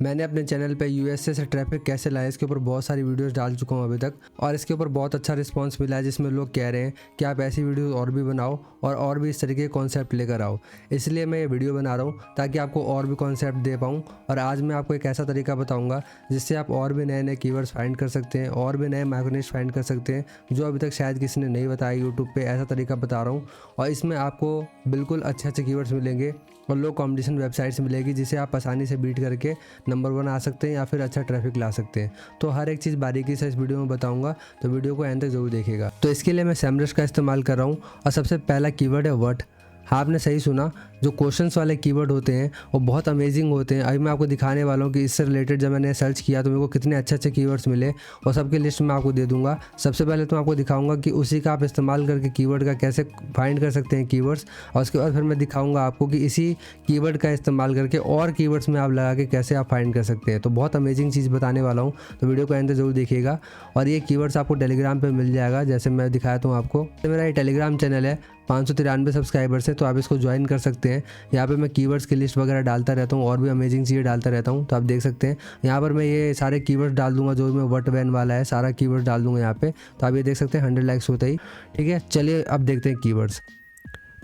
मैंने अपने चैनल पे यूएसए से ट्रैफिक कैसे लाए इसके ऊपर बहुत सारी वीडियोस डाल चुका हूँ अभी तक, और इसके ऊपर बहुत अच्छा रिस्पांस मिला है, जिसमें लोग कह रहे हैं कि आप ऐसी वीडियोस और भी बनाओ और भी इस तरीके के कॉन्सेप्ट लेकर आओ। इसलिए मैं ये वीडियो बना रहा हूँ ताकि आपको और भी कॉन्सेप्ट दे पाऊँ। और आज मैं आपको एक ऐसा तरीका बताऊँगा जिससे आप और भी नए नए कीवर्ड्स फाइंड कर सकते हैं, और भी नए माइक्रोनिश फाइंड कर सकते हैं जो अभी तक शायद किसी ने नहीं बताया यूट्यूब पर। ऐसा तरीका बता रहा हूँ और इसमें आपको बिल्कुल अच्छे अच्छे कीवर्ड्स मिलेंगे और लो कॉम्पिटिशन वेबसाइट्स मिलेगी जिसे आप आसानी से बीट करके नंबर 1 आ सकते हैं या फिर अच्छा ट्रैफिक ला सकते हैं। तो हर एक चीज़ बारीकी से इस वीडियो में बताऊंगा, तो वीडियो को एंड तक जरूर देखिएगा। तो इसके लिए मैं सेमरश का इस्तेमाल कर रहा हूँ और सबसे पहला कीवर्ड है व्हाट। हाँ, आपने सही सुना, जो क्वेश्चंस वाले कीवर्ड होते हैं वो बहुत अमेजिंग होते हैं। अभी मैं आपको दिखाने वाला हूँ कि इससे रिलेटेड जब मैंने सर्च किया तो मेरे को कितने अच्छे अच्छे कीवर्ड्स मिले, और सबकी लिस्ट मैं आपको दे दूंगा। सबसे पहले तो मैं आपको दिखाऊंगा कि उसी का आप इस्तेमाल करके कीवर्ड का कैसे फाइंड कर सकते हैं कीवर्ड्स, और उसके बाद फिर मैं दिखाऊंगा आपको कि इसी कीवर्ड का इस्तेमाल करके और कीवर्ड्स में आप लगा के कैसे आप फाइंड कर सकते हैं। तो बहुत अमेजिंग चीज़ बताने वाला हूँ, तो वीडियो को एंड तक जरूर देखिएगा। और ये कीवर्ड्स आपको टेलीग्राम पर मिल जाएगा, जैसे मैं दिखाता हूँ आपको। मेरा ये टेलीग्राम चैनल है, 593 सब्सक्राइबर्स हैं, तो आप इसको ज्वाइन कर सकते हैं। यहाँ पे मैं कीवर्ड्स की लिस्ट वगैरह डालता रहता हूँ और भी अमेजिंग चीज़ें डालता रहता हूँ, तो आप देख सकते हैं। यहाँ पर मैं ये सारे कीवर्ड्स डाल दूंगा, जो मैं व्हाट वैन वाला है सारा कीवर्ड डाल दूंगा यहाँ पे, तो आप ये देख सकते हैं 100 लाइक्स होता ही। ठीक है, चलिए अब देखते हैं कीवर्ड्स।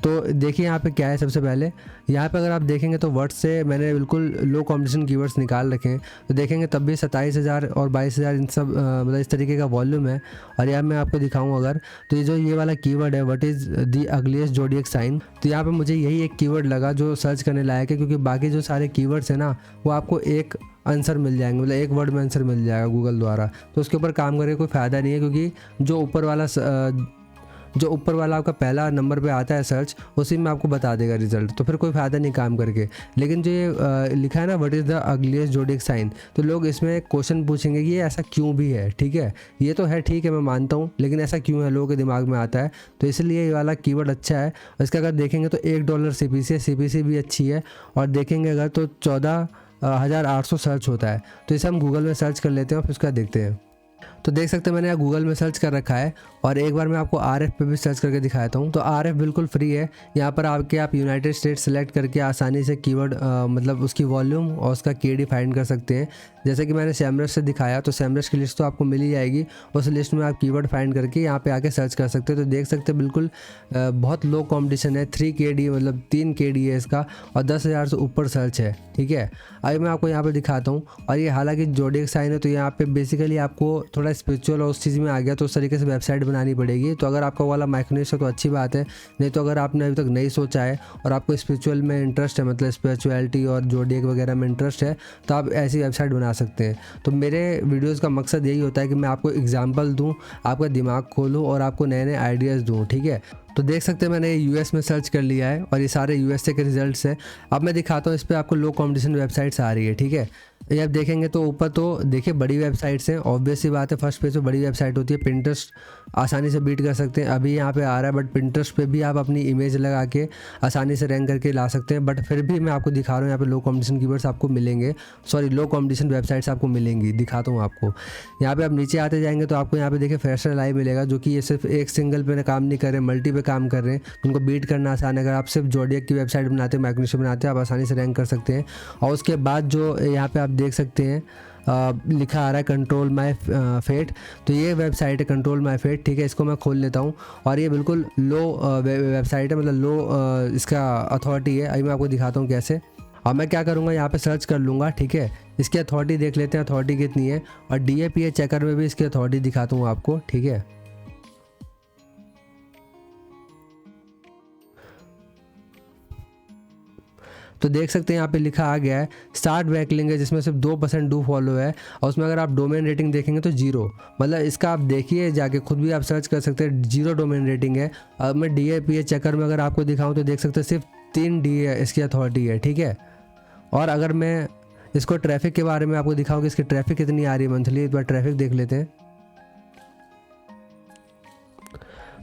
तो देखिए यहाँ पे क्या है। सबसे पहले यहाँ पे अगर आप देखेंगे तो वर्ड से मैंने बिल्कुल लो कॉम्पिटिशन कीवर्ड्स निकाल रखे हैं, तो देखेंगे तब भी 27,000 और 22,000 इन सब मतलब इस तरीके का वॉल्यूम है। और यहाँ मैं आपको दिखाऊँ अगर, तो ये वाला कीवर्ड है what is the ugliest zodiac sign, तो यहाँ पे मुझे यही एक कीवर्ड लगा जो सर्च करने लायक है, क्योंकि बाकी जो सारे कीवर्ड्स हैं ना वो आपको एक आंसर मिल जाएंगे, मतलब एक वर्ड में आंसर मिल जाएगा गूगल द्वारा। तो उसके ऊपर काम करके कोई फ़ायदा नहीं है, क्योंकि जो ऊपर वाला आपका पहला नंबर पे आता है सर्च, उसी में आपको बता देगा रिजल्ट, तो फिर कोई फ़ायदा नहीं काम करके। लेकिन जो ये लिखा है ना what is the ugliest zodiac sign, तो लोग इसमें क्वेश्चन पूछेंगे कि ये ऐसा क्यों भी है। ठीक है, ये तो है, ठीक है, मैं मानता हूँ, लेकिन ऐसा क्यों है लोगों के दिमाग में आता है, तो इसलिए ये वाला कीवर्ड अच्छा है। इसका अगर देखेंगे तो $1 CPC है, CPC भी अच्छी है। और देखेंगे अगर तो 14,800 सर्च होता है। तो इसे हम गूगल में सर्च कर लेते हैं और फिर उसका देखते हैं। तो देख सकते हैं मैंने यहाँ गूगल में सर्च कर रखा है, और एक बार मैं आपको RF पे भी सर्च करके दिखाता हूँ। तो RF बिल्कुल फ्री है। यहाँ पर आप यूनाइटेड स्टेट्स सेलेक्ट करके आसानी से कीवर्ड मतलब उसकी वॉल्यूम और उसका KD फाइंड कर सकते हैं। जैसे कि मैंने सेमरश से दिखाया, तो सेमरश की लिस्ट तो आपको मिल ही जाएगी, उस लिस्ट में आप कीवर्ड फाइंड करके यहाँ पे आके सर्च कर सकते हैं। तो देख सकते हैं बिल्कुल बहुत लो कॉम्पिटिशन है, 3 KD मतलब 3 KD है इसका, और 10,000 से ऊपर सर्च है। ठीक है, अभी मैं आपको यहाँ पर दिखाता हूँ। और ये हालांकि ज़ोडिएक साइन है, तो यहाँ पे बेसिकली आपको थोड़ा स्पिरिचुअल और उस चीज़ में आ गया, तो उस तरीके से वेबसाइट बनानी पड़ेगी। तो अगर आपका वाला माइक्रोनिश है तो अच्छी बात है, नहीं तो अगर आपने अभी तक नहीं सोचा है और आपको स्पिरिचुअल में इंटरेस्ट है, मतलब स्पिरिचुअलिटी और ज़ोडिएक वगैरह में इंटरेस्ट है, तो आप ऐसी वेबसाइट बना सकते हैं। तो मेरे वीडियोज़ का मकसद यही होता है कि मैं आपको एग्जाम्पल दूँ, आपका दिमाग खोलूँ और आपको नए नए आइडियाज़ दूँ। ठीक है, तो देख सकते हैं मैंने US में सर्च कर लिया है और ये सारे USA के रिजल्ट्स हैं। अब मैं दिखाता हूँ, इस पर आपको लो कॉम्पिटिशन वेबसाइट्स आ रही है। ठीक है, ये आप देखेंगे तो ऊपर तो देखिए बड़ी वेबसाइट्स हैं, ऑब्वियस सी बात है, फर्स्ट पेज पे बड़ी वेबसाइट होती है। पिंटरेस्ट आसानी से बीट कर सकते हैं, अभी यहाँ पे आ रहा है, बट पिंटरेस्ट पे भी आप अपनी इमेज लगा के आसानी से रैंक करके ला सकते हैं। बट फिर भी मैं आपको दिखा रहा हूँ, यहाँ पे लो कॉम्पिटिशन कीवर्ड्स आपको मिलेंगे, सॉरी लो कॉम्पिटिशन वेबसाइट्स आपको मिलेंगी। दिखाता हूँ आपको, यहाँ पे आप नीचे आते जाएंगे तो आपको यहाँ पे देखिए फ्रेशर लाइव मिलेगा, जो कि ये सिर्फ एक सिंगल पे काम नहीं कर रहे, मल्टी पे काम कर रहे हैं, उनको बीट करना आसान है। अगर आप सिर्फ ज़ोडिएक की वेबसाइट बनाते हैं, माइक्रोनिश बनाते हैं, आप आसानी से रैंक कर सकते हैं। और उसके बाद जो यहाँ पे आप देख सकते हैं लिखा आ रहा है कंट्रोल माय फेट, तो ये वेबसाइट है कंट्रोल माय फेट। ठीक है, इसको मैं खोल लेता हूँ, और ये बिल्कुल लो वेबसाइट है, मतलब लो इसका अथॉरिटी है। अभी मैं आपको दिखाता हूँ कैसे। अब मैं क्या करूँगा, यहाँ पे सर्च कर लूँगा। ठीक है, इसकी अथॉरिटी देख लेते हैं, अथॉरिटी कितनी है, और DAPA चेकर में भी इसकी अथॉरिटी दिखाता हूँ आपको। ठीक है, तो देख सकते हैं यहाँ पे लिखा आ गया है स्टार्ट बैकलिंक है, जिसमें सिर्फ 2% डू फॉलो है, और उसमें अगर आप डोमेन रेटिंग देखेंगे तो 0, मतलब इसका आप देखिए जाके खुद भी आप सर्च कर सकते हैं, 0 डोमेन रेटिंग है। अब मैं DAPA चेकर में अगर आपको दिखाऊं तो देख सकते हैं सिर्फ 3 D है इसकी अथॉरिटी है। ठीक है, और अगर मैं इसको ट्रैफिक के बारे में आपको दिखाऊँ कि इसकी ट्रैफिक कितनी आ रही है मंथली, एक बार ट्रैफिक देख लेते हैं।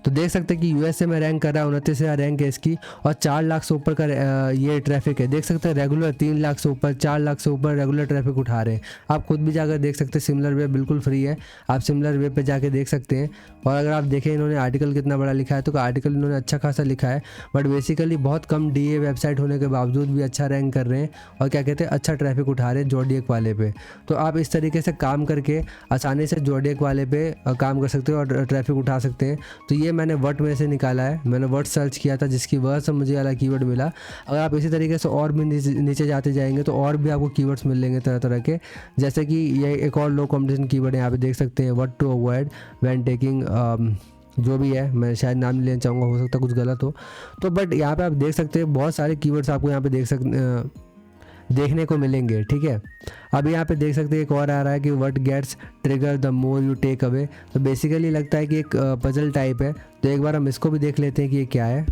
तो देख सकते हैं कि यूएसए में रैंक कर रहा है, 29,000 रैंक है इसकी, और 4 लाख से ऊपर का ये ट्रैफिक है। देख सकते हैं रेगुलर 3 लाख से ऊपर, 4 लाख से ऊपर रेगुलर ट्रैफिक उठा रहे हैं। आप खुद भी जाकर देख सकते हैं, सिमिलर वेब बिल्कुल फ्री है, आप सिमिलर वेब पे जाके देख सकते हैं। और अगर आप देखें इन्होंने आर्टिकल कितना बड़ा लिखा है, तो आर्टिकल इन्होंने अच्छा खासा लिखा है, बट बेसिकली बहुत कम डीए वेबसाइट होने के बावजूद भी अच्छा रैंक कर रहे हैं और क्या कहते हैं अच्छा ट्रैफिक उठा रहे हैं जोडिएक वाले पे। तो आप इस तरीके से काम करके आसानी से जोडिएक वाले पे काम कर सकते हो और ट्रैफिक उठा सकते हैं। तो ये मैंने वर्ड में से निकाला है, मैंने वर्ड सर्च किया था जिसकी वजह से मुझे वाला कीवर्ड मिला। अगर आप इसी तरीके से और भी नीचे जाते जाएंगे तो और भी आपको कीवर्ड्स मिलेंगे तरह तरह के, जैसे कि ये एक और लो कॉम्पिटिशन कीवर्ड है, यहाँ पे देख सकते हैं what to avoid when taking, जो भी है, मैं शायद नाम नहीं लेना चाहूँगा, हो सकता है कुछ गलत हो तो, बट यहाँ पे आप देख सकते हैं बहुत सारे कीवर्ड्स आपको यहाँ पे देखने को मिलेंगे। ठीक है, अब यहाँ पे देख सकते हैं एक और आ रहा है कि what gets trigger the more you take away. तो बेसिकली लगता है कि एक पजल टाइप है, तो एक बार हम इसको भी देख लेते हैं कि ये क्या है।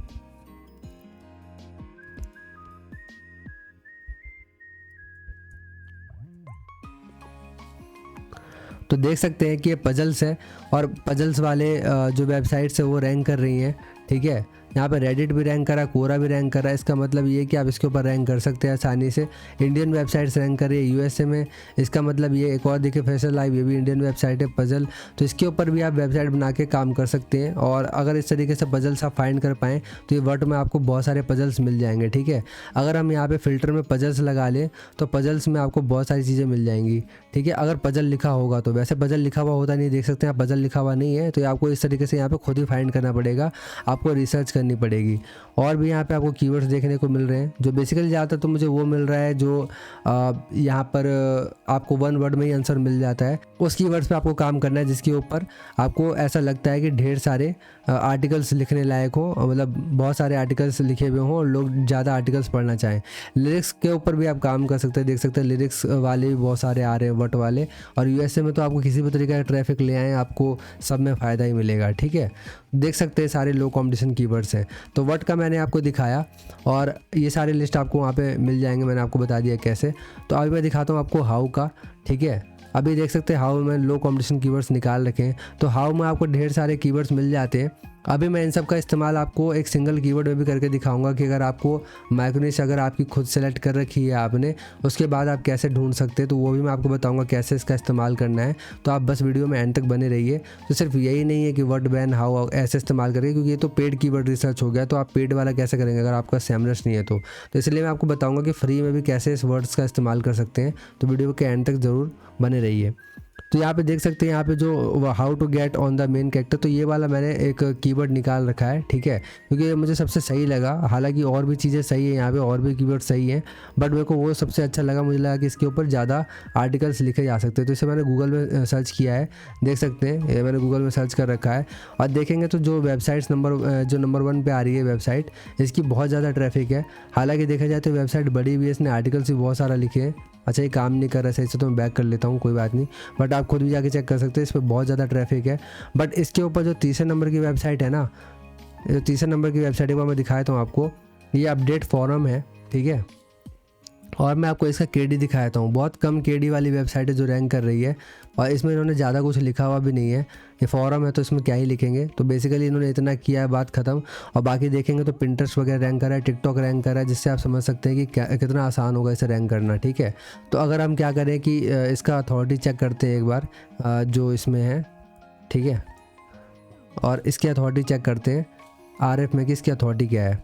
तो देख सकते हैं कि ये पजल्स है और पजल्स वाले जो वेबसाइट्स है वो रैंक कर रही हैं। ठीक है, यहाँ पे रेडिट भी रैंक करा, कोरा भी रैंक करा, इसका मतलब ये कि आप इसके ऊपर रैंक कर सकते हैं आसानी से। इंडियन वेबसाइट्स रैंक कर रही है यूएसए में, इसका मतलब ये एक और देखिए फैशन लाइव, ये भी इंडियन वेबसाइट है पजल, तो इसके ऊपर भी आप वेबसाइट बना के काम कर सकते हैं। और अगर इस तरीके से पजल्स आप फाइंड कर पाएँ तो ये वर्ड में आपको बहुत सारे पजल्स मिल जाएंगे। ठीक है, अगर हम यहाँ पर फिल्टर में पजल्स लगा लें तो पजल्स में आपको बहुत सारी चीज़ें मिल जाएंगी। ठीक है, अगर पजल लिखा होगा तो, वैसे पजल लिखा हुआ होता नहीं, देख सकते हैं आप पजल लिखा हुआ नहीं है, तो आपको इस तरीके से यहाँ पे खुद ही फाइंड करना पड़ेगा, आपको रिसर्च करनी पड़ेगी। और भी यहाँ पे आपको कीवर्ड्स देखने को मिल रहे हैं, जो बेसिकली ज़्यादातर तो मुझे वो मिल रहा है जो यहाँ पर आपको वन वर्ड में ही आंसर मिल जाता है। उस कीवर्ड्स पे आपको काम करना है जिसके ऊपर आपको ऐसा लगता है कि ढेर सारे आर्टिकल्स लिखने लायक हो, मतलब बहुत सारे आर्टिकल्स लिखे हुए हों और लोग ज़्यादा आर्टिकल्स पढ़ना चाहें। लिरिक्स के ऊपर भी आप काम कर सकते हैं, देख सकते हैं लिरिक्स वाले भी बहुत सारे आ रहे हैं वर्ड वाले, और यूएसए में तो आपको किसी भी तरीके का ट्रैफिक ले आएँ आपको सब में फ़ायदा ही मिलेगा। ठीक है, देख सकते हैं सारे लो कॉम्पिटिशन कीवर्ड्स हैं। तो वर्ड का मैंने आपको दिखाया और ये सारे लिस्ट आपको वहाँ पे मिल जाएंगे, मैंने आपको बता दिया कैसे। तो अभी मैं दिखाता हूँ आपको हाउ का। ठीक है, अभी देख सकते हैं हाउ में लो कॉम्पिटिशन कीवर्ड्स निकाल रखे हैं, तो हाउ में आपको ढेर सारे कीवर्ड्स मिल जाते हैं। अभी मैं इन सब का इस्तेमाल आपको एक सिंगल कीवर्ड में भी करके दिखाऊंगा कि अगर आपको माइक्रोनिश अगर आपकी खुद सेलेक्ट कर रखी है आपने, उसके बाद आप कैसे ढूंढ सकते हैं, तो वो भी मैं आपको बताऊंगा कैसे इसका इस्तेमाल करना है। तो आप बस वीडियो में एंड तक बने रहिए। तो सिर्फ यही नहीं है कि वर्ड बैन हाउ ऐसे इस्तेमाल करेंगे, क्योंकि ये तो पेड कीवर्ड रिसर्च हो गया, तो आप पेड वाला कैसे करेंगे अगर आपका सैमरस नहीं है तो इसलिए मैं आपको बताऊँगा कि फ्री में भी कैसे इस वर्ड्स का इस्तेमाल कर सकते हैं। तो वीडियो के एंड तक ज़रूर बने रहिए। तो यहाँ पे देख सकते हैं यहाँ पे जो how to get on the main character, तो ये वाला मैंने एक कीवर्ड निकाल रखा है। ठीक है, क्योंकि ये मुझे सबसे सही लगा, हालांकि और भी चीज़ें सही है यहाँ पे, और भी कीवर्ड सही है, बट मेरे को वो सबसे अच्छा लगा। मुझे लगा कि इसके ऊपर ज़्यादा आर्टिकल्स लिखे जा सकते हैं, तो इसे मैंने गूगल में सर्च किया है। देख सकते हैं ये मैंने गूगल में सर्च कर रखा है, और देखेंगे तो जो वेबसाइट्स नंबर 1 पे आ रही है वेबसाइट, इसकी बहुत ज़्यादा ट्रैफिक है। हालाँकि देखा जाए तो वेबसाइट बड़ी भी है, इसने आर्टिकल्स भी बहुत सारा लिखे हैं। अच्छा, ये काम नहीं कर रहा सही से, तो मैं बैक कर लेता हूँ, कोई बात नहीं, बट आप खुद भी जाके चेक कर सकते हैं, इस पर बहुत ज़्यादा ट्रैफिक है। बट इसके ऊपर जो तीसरे नंबर की वेबसाइट है ना, जो तीसरे नंबर की वेबसाइट है वो मैं दिखाता हूँ आपको, ये अपडेट फॉरम है। ठीक है, और मैं आपको इसका केडी दिखाता हूँ, बहुत कम केडी वाली वेबसाइट है जो रैंक कर रही है, और इसमें इन्होंने ज़्यादा कुछ लिखा हुआ भी नहीं है। ये फॉरम है तो इसमें क्या ही लिखेंगे, तो बेसिकली इन्होंने इतना किया है, बात ख़त्म। और बाकी देखेंगे तो पिंटरेस्ट वगैरह रैंक कर रहा है, टिकटॉक रैंक कर रहा है, जिससे आप समझ सकते हैं कि कितना आसान होगा इसे रैंक करना। ठीक है, तो अगर हम क्या करें कि इसका अथॉरिटी चेक करते हैं एक बार, जो इसमें है। ठीक है, और इसकी अथॉरिटी चेक करते हैं RF में कि इसकी अथॉरिटी क्या है।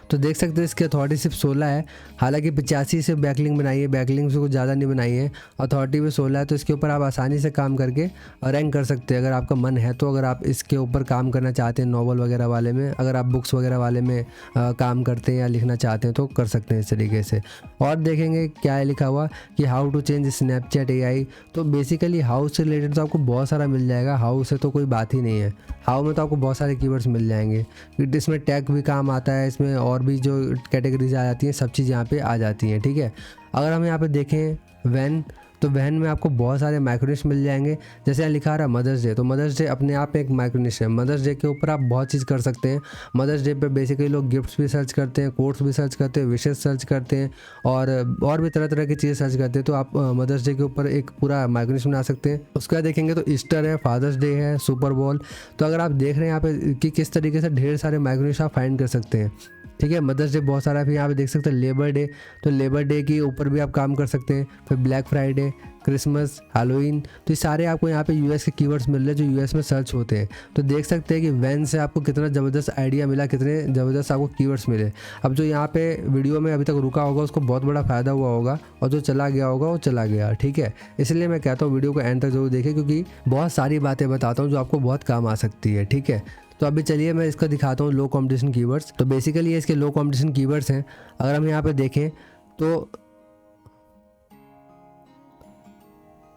तो देख सकते हैं इसकी अथॉरिटी सिर्फ 16 है, हालांकि 85 से बैकलिंक बनाई है, बैकलिंक से कुछ ज़्यादा नहीं बनाई है, अथॉरिटी भी 16 है। तो इसके ऊपर आप आसानी से काम करके रैंक कर सकते हैं अगर आपका मन है तो। अगर आप इसके ऊपर काम करना चाहते हैं नॉवल वगैरह वाले में, अगर आप बुक्स वगैरह वाले में काम करते हैं या लिखना चाहते हैं तो कर सकते हैं इस तरीके से। और देखेंगे क्या है लिखा हुआ कि how to change Snapchat AI। तो बेसिकली हाउ से रिलेटेड तो आपको बहुत सारा मिल जाएगा, हाउ से तो कोई बात ही नहीं है। हाउ में तो आपको बहुत सारे कीवर्ड्स मिल जाएंगे, इसमें टैग भी काम आता है, इसमें और भी जो कैटेगरीज आ जाती हैं, सब चीज़ यहाँ पे आ जाती हैं। ठीक है, अगर हम यहाँ पे देखें व्हेन, तो वहन में आपको बहुत सारे माइक्रोनिश मिल जाएंगे। जैसे यहाँ लिखा रहा है मदर्स डे, तो मदर्स डे अपने आप में एक माइक्रोनिश है। मदर्स डे के ऊपर आप बहुत चीज़ कर सकते हैं। मदर्स डे पे बेसिकली लोग गिफ्ट्स भी सर्च करते हैं, कोट्स भी सर्च करते हैं, विशेष सर्च करते हैं और भी तरह तरह की चीज़ें सर्च करते हैं। तो आप मदर्स डे के ऊपर एक पूरा माइक्रोनिश बना सकते हैं। उसके बाद देखेंगे तो ईस्टर है, फादर्स डे है, सुपर बॉल। तो अगर आप देख रहे हैं यहाँ पे कि किस तरीके से ढेर सारे माइक्रोनिश आप फाइंड कर सकते हैं, ठीक है। मदर्स डे बहुत सारा, फिर यहाँ पे देख सकते हैं लेबर डे, तो लेबर डे के ऊपर भी आप काम कर सकते हैं। फिर ब्लैक फ्राइडे, क्रिसमस, हैलोवीन, तो ये सारे आपको यहाँ पे यूएस के कीवर्ड्स मिल रहे हैं जो यूएस में सर्च होते हैं। तो देख सकते हैं कि वैन से आपको कितना ज़बरदस्त आइडिया मिला, कितने ज़बरदस्त आपको कीवर्ड्स मिले। अब जो यहाँ पे वीडियो में अभी तक रुका होगा उसको बहुत बड़ा फ़ायदा हुआ होगा, और जो चला गया होगा वो चला गया, ठीक है। इसलिए मैं कहता हूँ वीडियो को एंड तक जरूर देखें, क्योंकि बहुत सारी बातें बताता हूँ जो आपको बहुत काम आ सकती है, ठीक है। तो अभी चलिए मैं इसका दिखाता हूँ लो कंपटीशन कीवर्ड्स। तो बेसिकली ये इसके लो कंपटीशन कीवर्ड्स हैं। अगर हम यहाँ पे देखें तो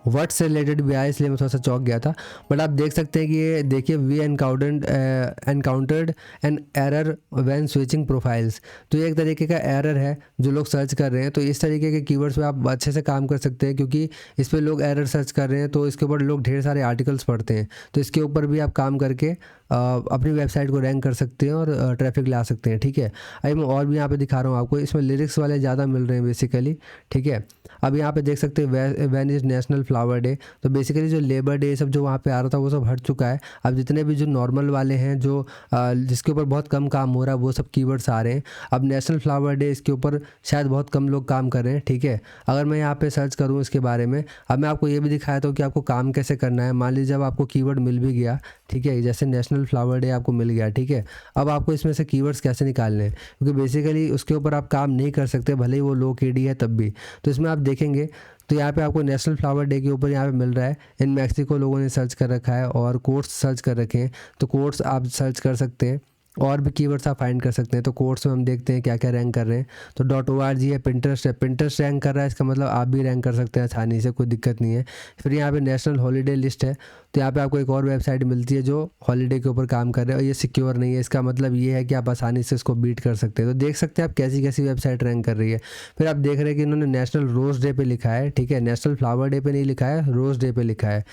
वर्ड से रिलेटेड भी आया, इसलिए मैं थोड़ा सा चौंक गया था। बट आप देख सकते हैं कि ये देखिए, we encountered an error when switching profiles. तो ये एक तरीके का एरर है जो लोग सर्च कर रहे हैं। तो इस तरीके के कीवर्ड्स पे आप अच्छे से काम कर सकते हैं, क्योंकि इस पर लोग एरर सर्च कर रहे हैं, तो इसके ऊपर लोग ढेर सारे आर्टिकल्स पढ़ते हैं। तो इसके ऊपर भी आप काम करके अपनी वेबसाइट को रैंक कर सकते हैं और ट्रैफिक ला सकते हैं, ठीक है। अभी मैं और भी यहाँ पे दिखा रहा हूँ आपको, इसमें लिरिक्स वाले ज़्यादा मिल रहे हैं बेसिकली, ठीक है। अब यहाँ पे देख सकते हैं when is national flower day. तो बेसिकली जो लेबर डे सब जो वहाँ पे आ रहा था वो सब हट चुका है। अब जितने भी जो नॉर्मल वाले हैं, जो जिसके ऊपर बहुत कम काम हो रहा है, वो सब कीवर्ड्स आ रहे हैं। अब नेशनल फ्लावर डे, इसके ऊपर शायद बहुत कम लोग काम कर रहे हैं, ठीक है। अगर मैं यहाँ पे सर्च करूँ इसके बारे में, अब मैं आपको ये भी दिखाया था कि आपको काम कैसे करना है। मान लीजिए जब आपको कीवर्ड मिल भी गया, ठीक है, जैसे नेशनल फ्लावर डे आपको मिल गया, ठीक है। अब आपको इसमें से कीवर्ड्स कैसे निकालने हैं, क्योंकि बेसिकली उसके ऊपर आप काम नहीं कर सकते, भले ही वो लो केडी है तब भी। तो इसमें आप देखेंगे तो यहाँ पे आपको नेशनल फ्लावर डे के ऊपर यहाँ पे मिल रहा है इन मैक्सिको लोगों ने सर्च कर रखा है, और कोट्स सर्च कर रखे हैं। तो कोट्स आप सर्च कर सकते हैं, और भी कीवर्ड्स आप फाइंड कर सकते हैं। तो कोर्स में हम देखते हैं क्या क्या रैंक कर रहे हैं। तो .org है, पिंटरेस्ट है, पिंटरेस्ट रैंक कर रहा है, इसका मतलब आप भी रैंक कर सकते हैं आसानी से, कोई दिक्कत नहीं है। फिर यहाँ पे नेशनल हॉलीडे लिस्ट है, तो यहाँ पे आपको एक और वेबसाइट मिलती है जो हॉलीडे के ऊपर काम कर रहे हैं, और ये सिक्योर नहीं है। इसका मतलब ये है कि आप आसानी से इसको बीट कर सकते हैं। तो देख सकते हैं आप कैसी कैसी वेबसाइट रैंक कर रही है। फिर आप देख रहे हैं कि इन्होंने नेशनल रोज़ डे पे लिखा है, ठीक है, नेशनल फ्लावर डे पे नहीं लिखा है, रोज़ डे पे लिखा है।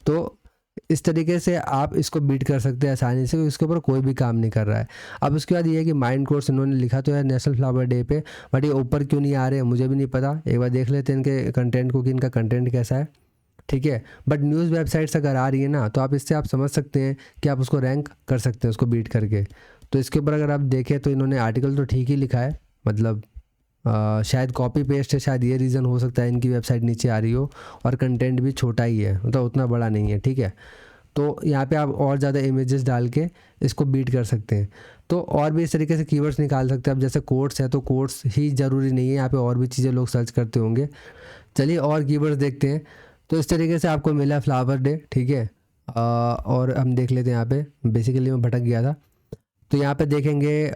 तो इस तरीके से आप इसको बीट कर सकते हैं आसानी से, इसके ऊपर कोई भी काम नहीं कर रहा है। अब उसके बाद ये है कि माइंड कोर्स इन्होंने लिखा तो है नेशनल फ्लावर डे पे, बट ये ऊपर क्यों नहीं आ रहे हैं मुझे भी नहीं पता। एक बार देख लेते हैं इनके कंटेंट को कि इनका कंटेंट कैसा है, ठीक है। बट न्यूज़ वेबसाइट्स अगर आ रही है ना, तो आप इससे आप समझ सकते हैं कि आप उसको रैंक कर सकते हैं, उसको बीट करके। तो इसके ऊपर अगर आप देखें तो इन्होंने आर्टिकल तो ठीक ही लिखा है, मतलब शायद कॉपी पेस्ट है, शायद ये रीज़न हो सकता है इनकी वेबसाइट नीचे आ रही हो, और कंटेंट भी छोटा ही है, मतलब उतना बड़ा नहीं है, ठीक है। तो यहाँ पे आप और ज़्यादा इमेजेस डाल के इसको बीट कर सकते हैं। तो और भी इस तरीके से कीवर्ड्स निकाल सकते हैं। अब जैसे कोट्स है, तो कोट्स ही ज़रूरी नहीं है, यहाँ पे और भी चीज़ें लोग सर्च करते होंगे। चलिए और कीवर्ड्स देखते हैं। तो इस तरीके से आपको मिला फ्लावर डे, ठीक है। और हम देख लेते हैं यहाँ पे, बेसिकली मैं भटक गया था। तो यहाँ पे देखेंगे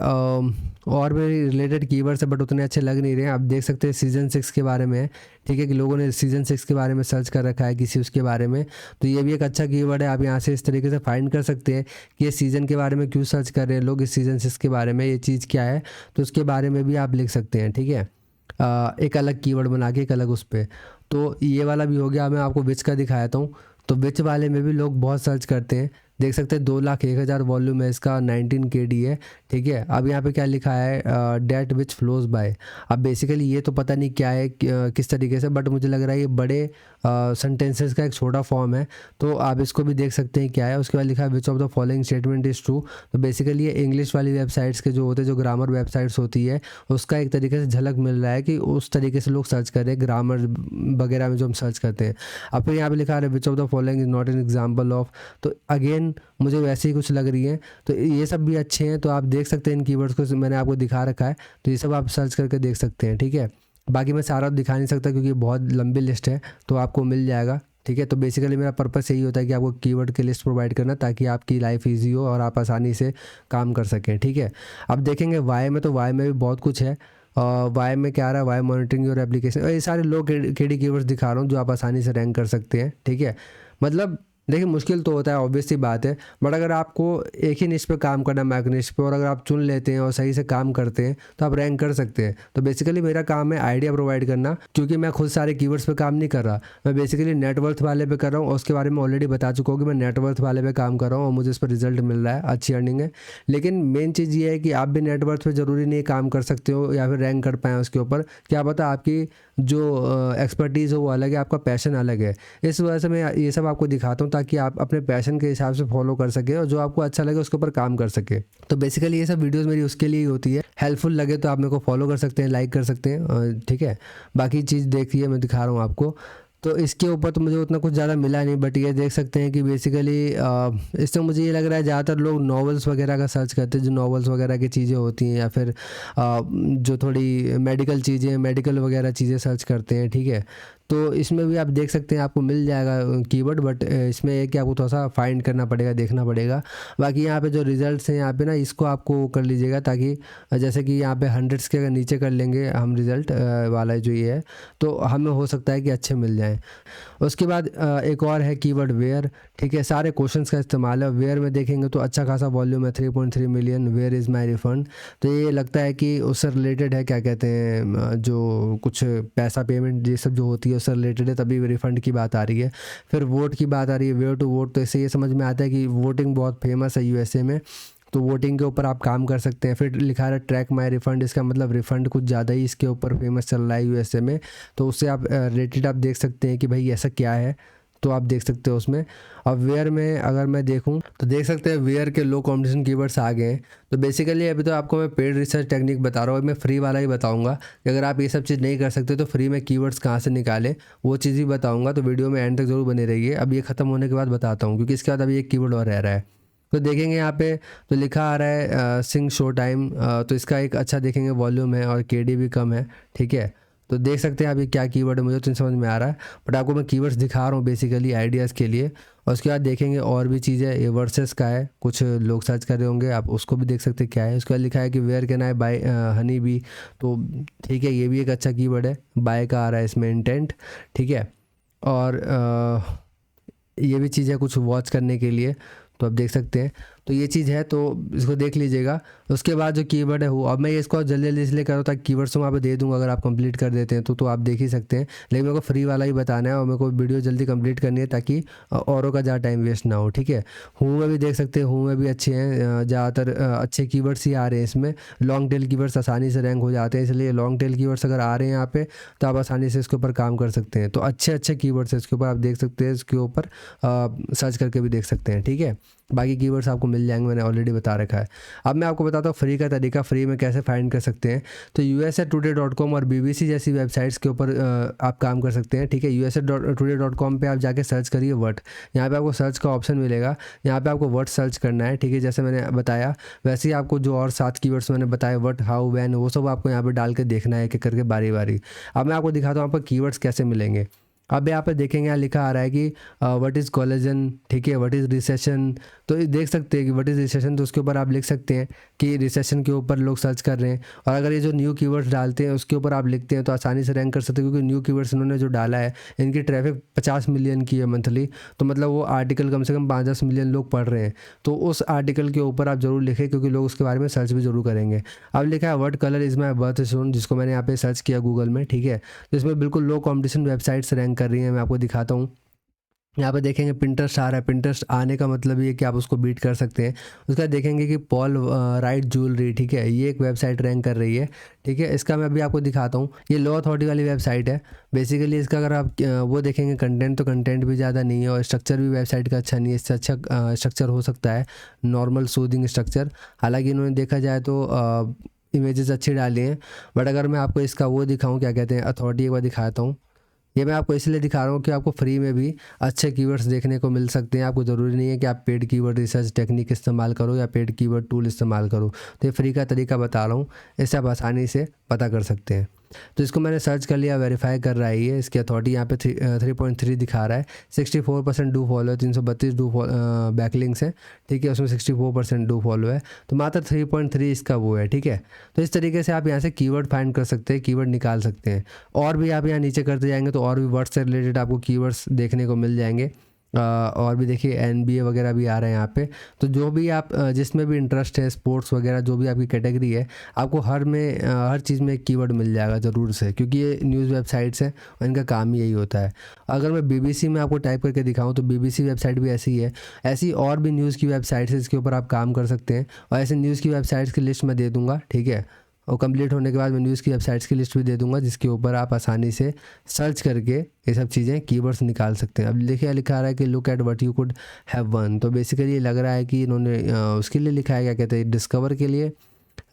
और भी रिलेटेड कीवर्ड्स है, बट उतने अच्छे लग नहीं रहे हैं। आप देख सकते हैं सीज़न 6 के बारे में है, ठीक है, कि लोगों ने सीज़न 6 के बारे में सर्च कर रखा है किसी उसके बारे में। तो ये भी एक अच्छा कीवर्ड है। आप यहाँ से इस तरीके से फाइंड कर सकते हैं कि ये सीज़न के बारे में क्यों सर्च कर रहे हैं लोग, इस सीज़न 6 के बारे में ये चीज़ क्या है, तो उसके बारे में भी आप लिख सकते हैं, ठीक है। एक अलग कीवर्ड बना के, एक अलग उस पर। तो ये वाला भी हो गया। मैं आपको विच का दिखाता हूँ। तो विच वाले में भी लोग बहुत सर्च करते हैं। देख सकते हैं 2,01,000 वॉल्यूम है इसका, 19 KD है, ठीक है। अब यहाँ पे क्या लिखा है, डेट विच फ्लोज बाय। अब बेसिकली ये तो पता नहीं क्या है, किस तरीके से, बट मुझे लग रहा है ये बड़े सेंटेंसेस का एक छोटा फॉर्म है। तो आप इसको भी देख सकते हैं क्या है। उसके बाद लिखा है which of the following statement is true. तो बेसिकली ये इंग्लिश वाली वेबसाइट्स के जो होते हैं, जो ग्रामर वेबसाइट्स होती है, उसका एक तरीके से झलक मिल रहा है कि उस तरीके से लोग सर्च कर रहे हैं ग्रामर वगैरह में जो हम सर्च करते हैं। अब फिर यहाँ पे लिखा है which of the following is not an example of. तो अगेन मुझे वैसे ही कुछ लग रही है। तो ये सब भी अच्छे हैं। तो आप देख सकते हैं इन कीवर्ड्स को, मैंने आपको दिखा रखा है। तो ये सब आप सर्च करके देख सकते हैं, ठीक है। बाकी मैं सारा दिखा नहीं सकता क्योंकि बहुत लंबी लिस्ट है, तो आपको मिल जाएगा, ठीक है। तो बेसिकली मेरा पर्पस यही होता है कि आपको कीवर्ड की लिस्ट प्रोवाइड करना, ताकि आपकी लाइफ ईजी हो और आप आसानी से काम कर सकें, ठीक है। अब देखेंगे वाई में, तो वाई में भी बहुत कुछ है। वाई में क्या आ रहा है, वाई मॉनिटरिंग योर एप्लीकेशन, और ये सारे लो केडी कीवर्ड्स दिखा रहा हूँ जो आप आसानी से रैंक कर सकते हैं, ठीक है। मतलब देखिए मुश्किल तो होता है, ऑब्वियस सी बात है, बट अगर आपको एक ही निश पे काम करना है, मैक निश पे, और अगर आप चुन लेते हैं और सही से काम करते हैं तो आप रैंक कर सकते हैं। तो बेसिकली मेरा काम है आइडिया प्रोवाइड करना, क्योंकि मैं खुद सारे कीवर्ड्स पे काम नहीं कर रहा, मैं बेसिकली नेटवर्थ वाले पे कर रहा हूँ, और उसके बारे में ऑलरेडी बता चुका हूँ कि मैं नेटवर्थ वाले पे काम कर रहा हूँ और मुझे इस पर रिजल्ट मिल रहा है, अच्छी अर्निंग है। लेकिन मेन चीज़ ये है कि आप भी नेटवर्थ पे ज़रूरी नहीं काम कर सकते हो या फिर रैंक कर पाएँ उसके ऊपर, क्या पता आपकी जो एक्सपर्टीज़ हो वो अलग है, आपका पैशन अलग है। इस वजह से मैं ये सब आपको दिखाता हूँ ताकि आप अपने पैशन के हिसाब से फॉलो कर सके और जो आपको अच्छा लगे उसके ऊपर काम कर सके। तो बेसिकली ये सब वीडियोस मेरी उसके लिए ही होती है। हेल्पफुल लगे तो आप मेरे को फॉलो कर सकते हैं, लाइक कर सकते हैं, ठीक है। बाकी चीज़ देखिए मैं दिखा रहा हूँ आपको। तो इसके ऊपर तो मुझे उतना कुछ ज़्यादा मिला नहीं, बट ये देख सकते हैं कि बेसिकली इससे मुझे ये लग रहा है ज़्यादातर लोग नॉवेल्स वगैरह का सर्च करते हैं, जो नॉवेल्स वगैरह की चीज़ें होती हैं, या फिर जो थोड़ी मेडिकल चीज़ें, मेडिकल वगैरह चीज़ें सर्च करते हैं, ठीक है। तो इसमें भी आप देख सकते हैं, आपको मिल जाएगा कीवर्ड, बट इसमें है कि आपको थोड़ा सा फाइंड करना पड़ेगा, देखना पड़ेगा। बाकी यहाँ पे जो रिजल्ट्स हैं यहाँ पे ना, इसको आपको कर लीजिएगा, ताकि जैसे कि यहाँ पे हंड्रेड्स के अगर नीचे कर लेंगे हम रिज़ल्ट वाला जो ये है, तो हमें हो सकता है कि अच्छे मिल जाएँ। उसके बाद एक और है कीवर्ड वेयर, ठीक है। सारे क्वेश्चंस का इस्तेमाल है। वेयर में देखेंगे तो अच्छा खासा वॉल्यूम है, 3.3 million. Where is my refund, तो ये लगता है कि उससे रिलेटेड है, क्या कहते हैं, जो कुछ पैसा पेमेंट ये सब जो होती है उससे रिलेटेड है, तभी रिफ़ंड की बात आ रही है। फिर वोट की बात आ रही है, वेयर टू वोट, तो इससे ये समझ में आता है कि वोटिंग बहुत फेमस है यूएसए में, तो वोटिंग के ऊपर आप काम कर सकते हैं। फिर लिखा है ट्रैक माई रिफ़ंड, इसका मतलब रिफ़ंड कुछ ज़्यादा ही इसके ऊपर फेमस चल रहा है यूएसए में, तो उससे आप रिलेटेड आप देख सकते हैं कि भाई ऐसा क्या है, तो आप देख सकते हो उसमें। और वेयर में अगर मैं देखूं तो देख सकते हैं वेयर के लो कॉम्पिटिशन कीवर्ड्स आ गए हैं। तो बेसिकली अभी तो आपको मैं पेड रिसर्च टेक्निक बता रहा हूँ, मैं फ्री वाला ही बताऊंगा कि अगर आप ये सब चीज़ नहीं कर सकते तो फ्री में कीवर्ड्स कहाँ से निकालें, वो चीज़ ही बताऊंगा। तो वीडियो में एंड तक जरूर बने रहिए। अब ये ख़त्म होने के बाद बताता हूँ, क्योंकि इसके बाद अभी एक कीवर्ड और रह रहा है। तो देखेंगे यहाँ पे तो लिखा आ रहा है सिंग शो टाइम, तो इसका एक अच्छा देखेंगे वॉल्यूम है और केडी भी कम है, ठीक है। तो देख सकते हैं अभी क्या कीवर्ड है, मुझे तो नहीं समझ में आ रहा है, बट आपको मैं कीवर्ड्स दिखा रहा हूँ बेसिकली आइडियाज़ के लिए। और उसके बाद देखेंगे और भी चीज़ें, ये वर्सेस का है, कुछ लोग सर्च कर रहे होंगे, आप उसको भी देख सकते हैं क्या है। उसके बाद लिखा है कि where can I buy honey bee, तो ठीक है, ये भी एक अच्छा कीवर्ड है। बाय का आ रहा है इसमें इंटेंट, ठीक है। और ये भी चीज़ है कुछ वॉच करने के लिए, तो आप देख सकते हैं। तो ये चीज़ है, तो इसको देख लीजिएगा। उसके बाद जो कीवर्ड है वो, अब मैं इसको जल्दी जल्दी इसलिए कर रहा हूँ ताकि कीवर्ड्स वहाँ पे दे दूँगा, अगर आप कंप्लीट कर देते हैं तो आप देख ही सकते हैं। लेकिन मेरे को फ्री वाला ही बताना है और मेरे को वीडियो जल्दी कंप्लीट करनी है, ताकि औरों का ज़्यादा टाइम वेस्ट ना हो, ठीक है। हूँ में भी देख सकते हैं, हूँ में भी अच्छे हैं, ज़्यादातर अच्छे कीवर्ड्स ही आ रहे हैं इसमें। लॉन्ग टेल कीवर्ड्स आसानी से रैंक हो जाते हैं, इसलिए लॉन्ग टेल कीवर्ड्स अगर आ रहे हैं यहाँ पे तो आप आसानी से इसके ऊपर काम कर सकते हैं। तो अच्छे अच्छे कीवर्ड्स है इसके ऊपर, आप देख सकते हैं, इसके ऊपर सर्च करके भी देख सकते हैं, ठीक है। बाकी कीवर्ड्स आपको मिल जाएंगे, मैंने ऑलरेडी बता रखा है। अब मैं आपको बताता हूँ फ्री का तरीका, फ्री में कैसे फाइंड कर सकते हैं। तो usatoday.com और BBC जैसी वेबसाइट्स के ऊपर आप काम कर सकते हैं, ठीक है। usatoday.com पे आप जाके सर्च करिए वर्ड, यहाँ पे आपको सर्च का ऑप्शन मिलेगा, यहाँ पे आपको वर्ड सर्च करना है, ठीक है। जैसे मैंने बताया वैसे ही आपको जो और 7 कीवर्ड्स मैंने बताए, व्हाट, हाउ, व्हेन, वो सब आपको यहाँ पे डाल के देखना है, एक करके बारी बारी। अब मैं आपको दिखाता हूँ आपको कीवर्ड्स कैसे मिलेंगे। अब यहाँ पे देखेंगे, यहाँ लिखा आ रहा है कि व्हाट इज़ कोलेजन, ठीक है, व्हाट इज़ रिसेशन। तो ये देख सकते हैं कि व्हाट इज़ रिसेशन, तो उसके ऊपर आप लिख सकते हैं कि रिसेशन के ऊपर लोग सर्च कर रहे हैं। और अगर ये जो न्यू कीवर्ड्स डालते हैं उसके ऊपर आप लिखते हैं तो आसानी से रैंक कर सकते हैं, क्योंकि न्यू कीवर्ड्स इन्होंने जो डाला है इनकी ट्रैफिक 50 मिलियन की है मंथली, तो मतलब वो आर्टिकल कम से कम 5-10 मिलियन लोग पढ़ रहे हैं। तो उस आर्टिकल के ऊपर आप जरूर लिखें, क्योंकि लोग उसके बारे में सर्च भी जरूर करेंगे। अब लिखा है what colour is my birth stone, जिसको मैंने यहाँ पे सर्च किया गूगल में, ठीक है। तो इसमें बिल्कुल लो कॉम्पिटिशन वेबसाइट्स रैंक कर रही हैं, मैं आपको दिखाता हूँ। यहाँ पे देखेंगे पिंटरेस्ट आ रहा है, पिंटरेस्ट आने का मतलब ये कि आप उसको बीट कर सकते हैं। उसके बाद देखेंगे कि पॉल राइट ज्वेलरी, ठीक है, ये एक वेबसाइट रैंक कर रही है, ठीक है। इसका मैं अभी आपको दिखाता हूँ, ये लो अथॉरिटी वाली वेबसाइट है। बेसिकली इसका अगर आप वो देखेंगे कंटेंट, तो कंटेंट भी ज़्यादा नहीं है और स्ट्रक्चर भी वेबसाइट का अच्छा नहीं है। इससे अच्छा स्ट्रक्चर हो सकता है नॉर्मल सूदिंग स्ट्रक्चर, हालांकि इन्होंने देखा जाए तो इमेजेस अच्छी डाली हैं। बट अगर मैं आपको इसका वो दिखाऊँ, क्या कहते हैं, अथॉरिटी, एक बार दिखाता हूँ। ये मैं आपको इसलिए दिखा रहा हूँ कि आपको फ्री में भी अच्छे कीवर्ड्स देखने को मिल सकते हैं। आपको ज़रूरी नहीं है कि आप पेड कीवर्ड रिसर्च टेक्निक इस्तेमाल करो या पेड कीवर्ड टूल इस्तेमाल करो। तो ये फ्री का तरीका बता रहा हूँ, इससे आप आसानी से पता कर सकते हैं। तो इसको मैंने सर्च कर लिया, वेरीफाई कर रहा है ये। इसकी अथॉरिटी यहाँ पे 3.3 दिखा रहा है, 64% डू फॉलो है, 332 डू बैकलिंक्स है, ठीक है। उसमें 64% डू फॉलो है, तो मात्र 3.3 इसका वो है, ठीक है। तो इस तरीके से आप यहाँ से कीवर्ड फाइंड कर सकते हैं, कीवर्ड निकाल सकते हैं। और भी आप यहाँ नीचे करते जाएंगे तो और भी वर्ड से रिलेटेड आपको कीवर्ड्स देखने को मिल जाएंगे। और भी देखिए NBA वगैरह भी आ रहे हैं यहाँ पे। तो जो भी आप जिसमें भी इंटरेस्ट है, स्पोर्ट्स वगैरह जो भी आपकी कैटेगरी है, आपको हर चीज़ में एक कीवर्ड मिल जाएगा ज़रूर से, क्योंकि ये न्यूज़ वेबसाइट्स हैं और इनका काम ही यही होता है। अगर मैं BBC में आपको टाइप करके दिखाऊँ तो BBC वेबसाइट भी ऐसी ही है। ऐसी और भी न्यूज़ की वेबसाइट्स है जिसके ऊपर आप काम कर सकते हैं, और ऐसे न्यूज़ की वेबसाइट्स की लिस्ट मैं दे दूँगा, ठीक है। और कंप्लीट होने के बाद मैं न्यूज़ की वेबसाइट्स की लिस्ट भी दे दूँगा, जिसके ऊपर आप आसानी से सर्च करके ये सब चीज़ें कीवर्ड्स निकाल सकते हैं। अब देखिए लिखा रहा है कि look at what you could have one, तो बेसिकली ये लग रहा है कि इन्होंने उसके लिए लिखा है, क्या कहते हैं, डिस्कवर के लिए,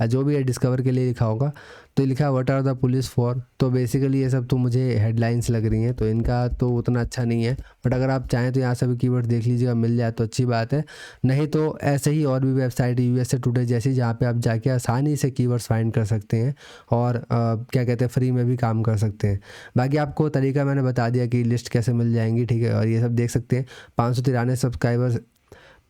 जो भी है डिस्कवर के लिए लिखा होगा। तो लिखा है what are the police for, तो बेसिकली ये सब तो मुझे हेडलाइंस लग रही हैं, तो इनका तो उतना अच्छा नहीं है। बट अगर आप चाहें तो यहाँ से भी कीवर्ड देख लीजिएगा, मिल जाए तो अच्छी बात है। नहीं तो ऐसे ही और भी वेबसाइट USA टुडे जैसी, जहाँ पे आप जाके आसानी से कीवर्ड्स फाइंड कर सकते हैं और क्या कहते हैं, फ्री में भी काम कर सकते हैं। बाकी आपको तरीका मैंने बता दिया कि लिस्ट कैसे मिल जाएंगी, ठीक है। और ये सब देख सकते हैं।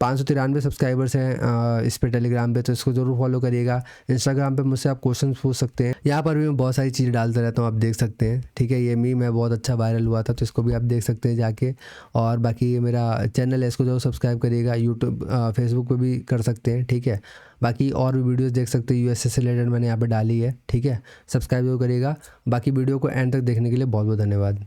593 सब्सक्राइबर्स हैं इस पे टेलीग्राम पे, तो इसको ज़रूर फॉलो करिएगा। इंस्टाग्राम पे मुझसे आप क्वेश्चन पूछ सकते हैं, यहाँ पर भी मैं बहुत सारी चीज़ डालता रहता हूँ, आप देख सकते हैं, ठीक है। ये मीम है, बहुत अच्छा वायरल हुआ था, तो इसको भी आप देख सकते हैं जाके। और बाकी ये मेरा चैनल है, इसको जरूर सब्सक्राइब करिएगा। यूट्यूब फेसबुक पे भी कर सकते हैं, ठीक है। बाकी और भी वीडियोस देख सकते हैं USA से रिलेटेड, मैंने यहाँ पे डाली है, ठीक है। सब्सक्राइब जरूर करिएगा। बाकी वीडियो को एंड तक देखने के लिए बहुत बहुत धन्यवाद।